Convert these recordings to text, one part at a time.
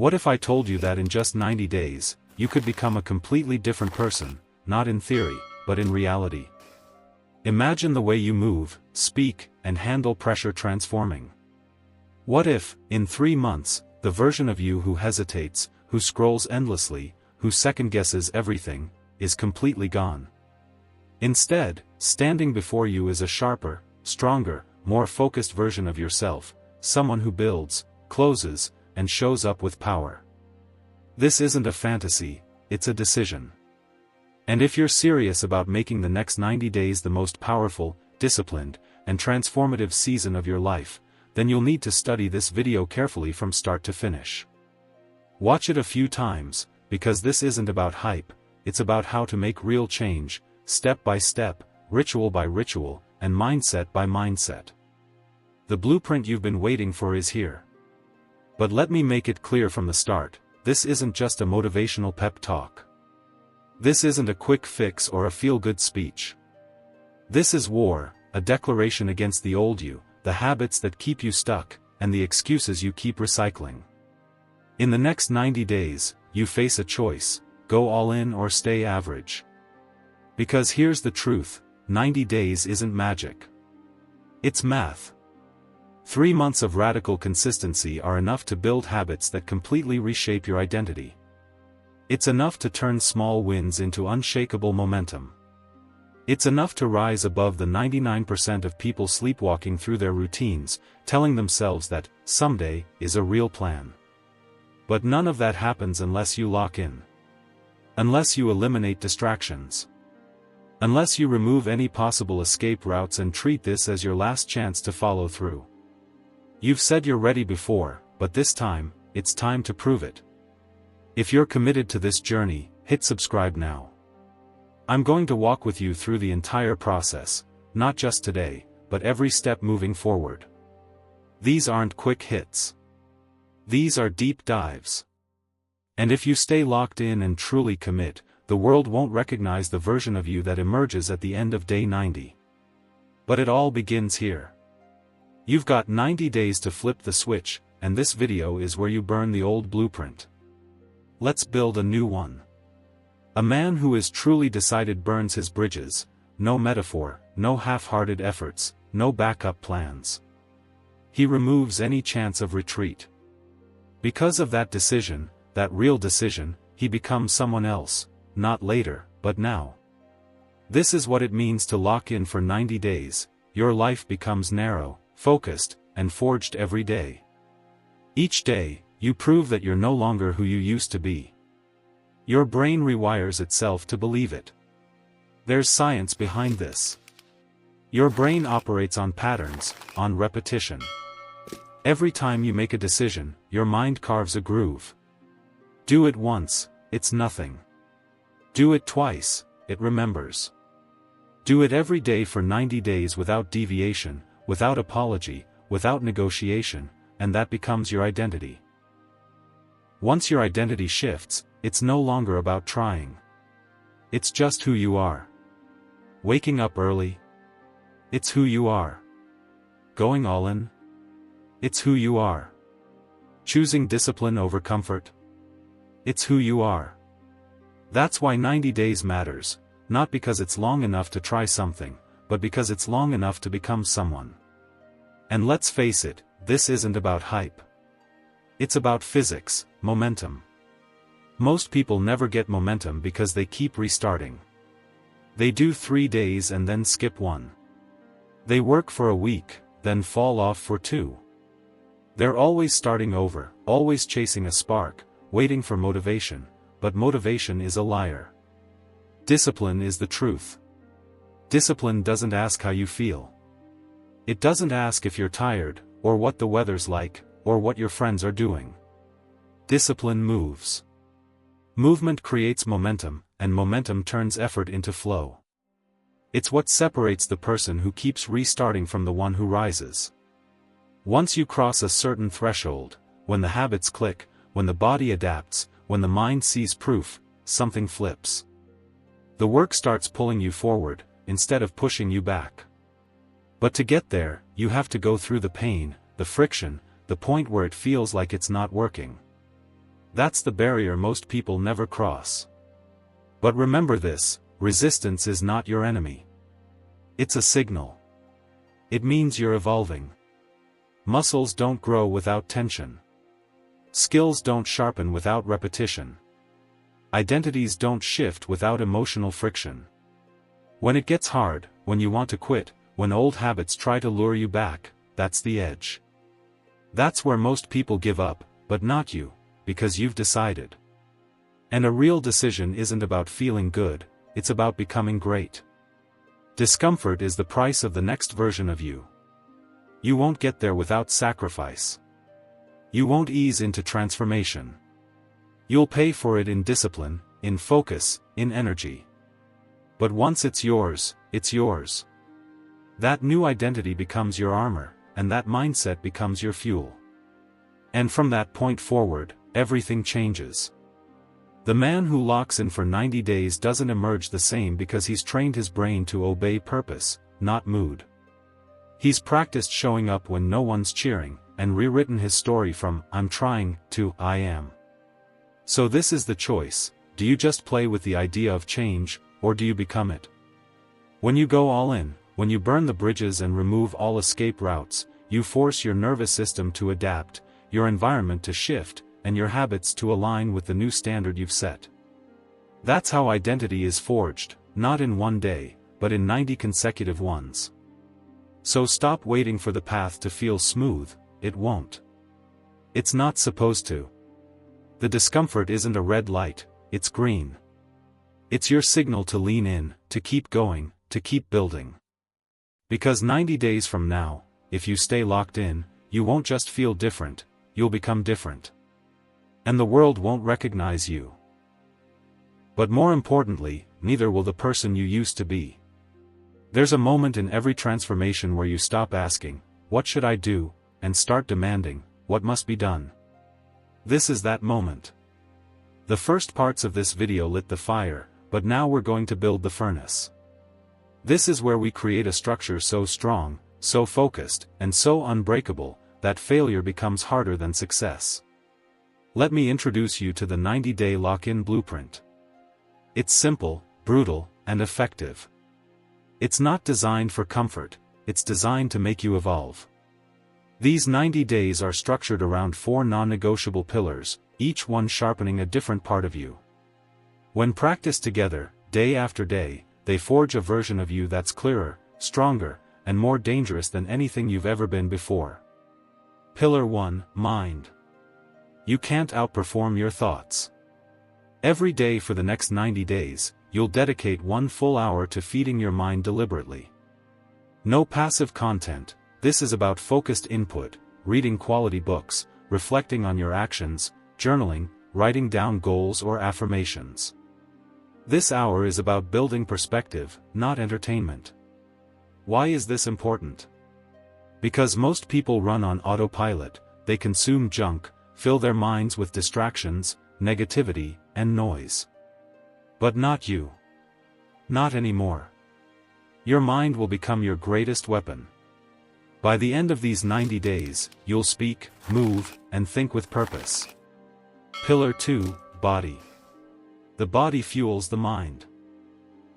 What if I told you that in just 90 days, you could become a completely different person, not in theory, but in reality? Imagine the way you move, speak, and handle pressure transforming. What if, in 3 months, the version of you who hesitates, who scrolls endlessly, who second-guesses everything, is completely gone? Instead, standing before you is a sharper, stronger, more focused version of yourself, someone who builds, closes, and shows up with power. This isn't a fantasy, it's a decision. And if you're serious about making the next 90 days the most powerful, disciplined, and transformative season of your life, then you'll need to study this video carefully from start to finish. Watch it a few times, because this isn't about hype, it's about how to make real change, step by step, ritual by ritual, and mindset by mindset. The blueprint you've been waiting for is here. But let me make it clear from the start, this isn't just a motivational pep talk. This isn't a quick fix or a feel-good speech. This is war, a declaration against the old you, the habits that keep you stuck, and the excuses you keep recycling. In the next 90 days, you face a choice: go all in or stay average. Because here's the truth, 90 days isn't magic. It's math. 3 months of radical consistency are enough to build habits that completely reshape your identity. It's enough to turn small wins into unshakable momentum. It's enough to rise above the 99% of people sleepwalking through their routines, telling themselves that someday is a real plan. But none of that happens unless you lock in. Unless you eliminate distractions. Unless you remove any possible escape routes and treat this as your last chance to follow through. You've said you're ready before, but this time, it's time to prove it. If you're committed to this journey, hit subscribe now. I'm going to walk with you through the entire process, not just today, but every step moving forward. These aren't quick hits. These are deep dives. And if you stay locked in and truly commit, the world won't recognize the version of you that emerges at the end of day 90. But it all begins here. You've got 90 days to flip the switch, and this video is where you burn the old blueprint. Let's build a new one. A man who is truly decided burns his bridges, no metaphor, no half-hearted efforts, no backup plans. He removes any chance of retreat. Because of that decision, that real decision, he becomes someone else, not later, but now. This is what it means to lock in for 90 days, your life becomes narrow, focused, and forged every day. Each day, you prove that you're no longer who you used to be. Your brain rewires itself to believe it. There's science behind this. Your brain operates on patterns, on repetition. Every time you make a decision, your mind carves a groove. Do it once, it's nothing. Do it twice, it remembers. Do it every day for 90 days without deviation, without apology, without negotiation, and that becomes your identity. Once your identity shifts, it's no longer about trying. It's just who you are. Waking up early? It's who you are. Going all in? It's who you are. Choosing discipline over comfort? It's who you are. That's why 90 days matters, not because it's long enough to try something, but because it's long enough to become someone. And let's face it, this isn't about hype. It's about physics, momentum. Most people never get momentum because they keep restarting. They do 3 days and then skip 1. They work for a week, then fall off for 2. They're always starting over, always chasing a spark, waiting for motivation, but motivation is a liar. Discipline is the truth. Discipline doesn't ask how you feel. It doesn't ask if you're tired, or what the weather's like, or what your friends are doing. Discipline moves. Movement creates momentum, and momentum turns effort into flow. It's what separates the person who keeps restarting from the one who rises. Once you cross a certain threshold, when the habits click, when the body adapts, when the mind sees proof, something flips. The work starts pulling you forward, instead of pushing you back. But to get there, you have to go through the pain, the friction, the point where it feels like it's not working. That's the barrier most people never cross. But remember this, resistance is not your enemy. It's a signal. It means you're evolving. Muscles don't grow without tension. Skills don't sharpen without repetition. Identities don't shift without emotional friction. When it gets hard, when you want to quit, when old habits try to lure you back, that's the edge. That's where most people give up, but not you, because you've decided. And a real decision isn't about feeling good, it's about becoming great. Discomfort is the price of the next version of you. You won't get there without sacrifice. You won't ease into transformation. You'll pay for it in discipline, in focus, in energy. But once it's yours, it's yours. That new identity becomes your armor, and that mindset becomes your fuel. And from that point forward, everything changes. The man who locks in for 90 days doesn't emerge the same because he's trained his brain to obey purpose, not mood. He's practiced showing up when no one's cheering, and rewritten his story from "I'm trying" to "I am." So this is the choice: do you just play with the idea of change, or do you become it? When you go all in, when you burn the bridges and remove all escape routes, you force your nervous system to adapt, your environment to shift, and your habits to align with the new standard you've set. That's how identity is forged, not in one day, but in 90 consecutive ones. So stop waiting for the path to feel smooth, it won't. It's not supposed to. The discomfort isn't a red light, it's green. It's your signal to lean in, to keep going, to keep building. Because 90 days from now, if you stay locked in, you won't just feel different, you'll become different. And the world won't recognize you. But more importantly, neither will the person you used to be. There's a moment in every transformation where you stop asking, "What should I do?" and start demanding, "What must be done?" This is that moment. The first parts of this video lit the fire, but now we're going to build the furnace. This is where we create a structure so strong, so focused, and so unbreakable, that failure becomes harder than success. Let me introduce you to the 90-day lock-in blueprint. It's simple, brutal, and effective. It's not designed for comfort, it's designed to make you evolve. These 90 days are structured around 4 non-negotiable pillars, each one sharpening a different part of you. When practiced together, day after day, they forge a version of you that's clearer, stronger, and more dangerous than anything you've ever been before. Pillar 1, Mind. You can't outperform your thoughts. Every day for the next 90 days, you'll dedicate 1 full hour to feeding your mind deliberately. No passive content, this is about focused input, reading quality books, reflecting on your actions, journaling, writing down goals or affirmations. This hour is about building perspective, not entertainment. Why is this important? Because most people run on autopilot, they consume junk, fill their minds with distractions, negativity, and noise. But not you. Not anymore. Your mind will become your greatest weapon. By the end of these 90 days, you'll speak, move, and think with purpose. Pillar 2, Body. The body fuels the mind.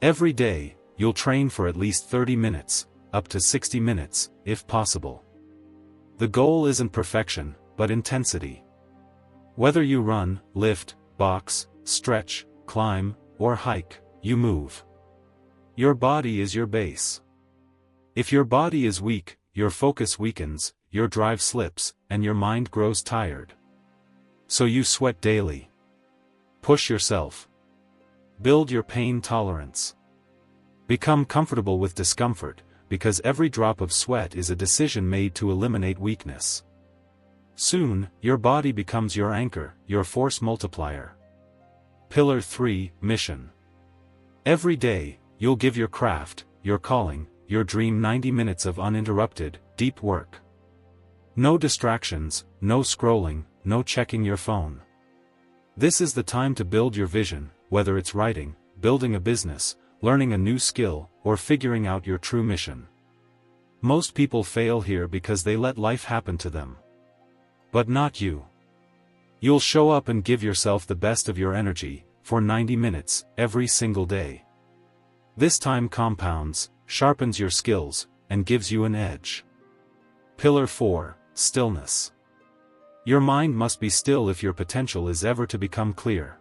Every day, you'll train for at least 30 minutes, up to 60 minutes, if possible. The goal isn't perfection, but intensity. Whether you run, lift, box, stretch, climb, or hike, you move. Your body is your base. If your body is weak, your focus weakens, your drive slips, and your mind grows tired. So you sweat daily. Push yourself. Build your pain tolerance. Become comfortable with discomfort, because every drop of sweat is a decision made to eliminate weakness. Soon, your body becomes your anchor, your force multiplier. Pillar 3, Mission. Every day, you'll give your craft, your calling, your dream 90 minutes of uninterrupted, deep work. No distractions, no scrolling, no checking your phone. This is the time to build your vision, whether it's writing, building a business, learning a new skill, or figuring out your true mission. Most people fail here because they let life happen to them. But not you. You'll show up and give yourself the best of your energy, for 90 minutes, every single day. This time compounds, sharpens your skills, and gives you an edge. Pillar 4, Stillness. Your mind must be still if your potential is ever to become clear.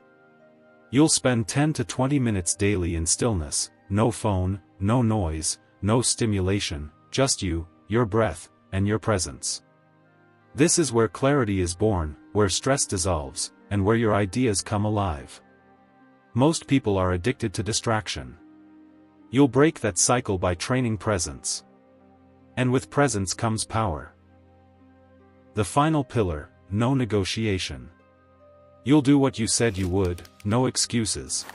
You'll spend 10 to 20 minutes daily in stillness, no phone, no noise, no stimulation, just you, your breath, and your presence. This is where clarity is born, where stress dissolves, and where your ideas come alive. Most people are addicted to distraction. You'll break that cycle by training presence. And with presence comes power. The final pillar, no negotiation. You'll do what you said you would, no excuses.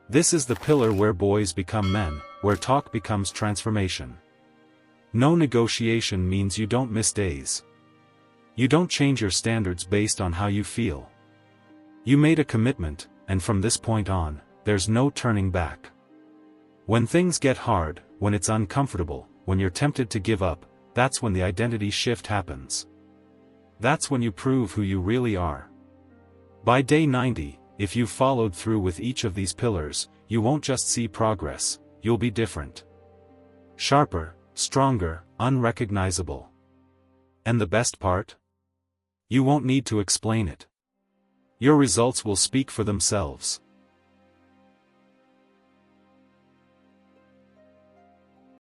This is the pillar where boys become men, where talk becomes transformation. No negotiation means you don't miss days. You don't change your standards based on how you feel. You made a commitment, and from this point on, there's no turning back. When things get hard, when it's uncomfortable, when you're tempted to give up, that's when the identity shift happens. That's when you prove who you really are. By day 90, if you've followed through with each of these pillars, you won't just see progress, you'll be different. Sharper, stronger, unrecognizable. And the best part? You won't need to explain it. Your results will speak for themselves.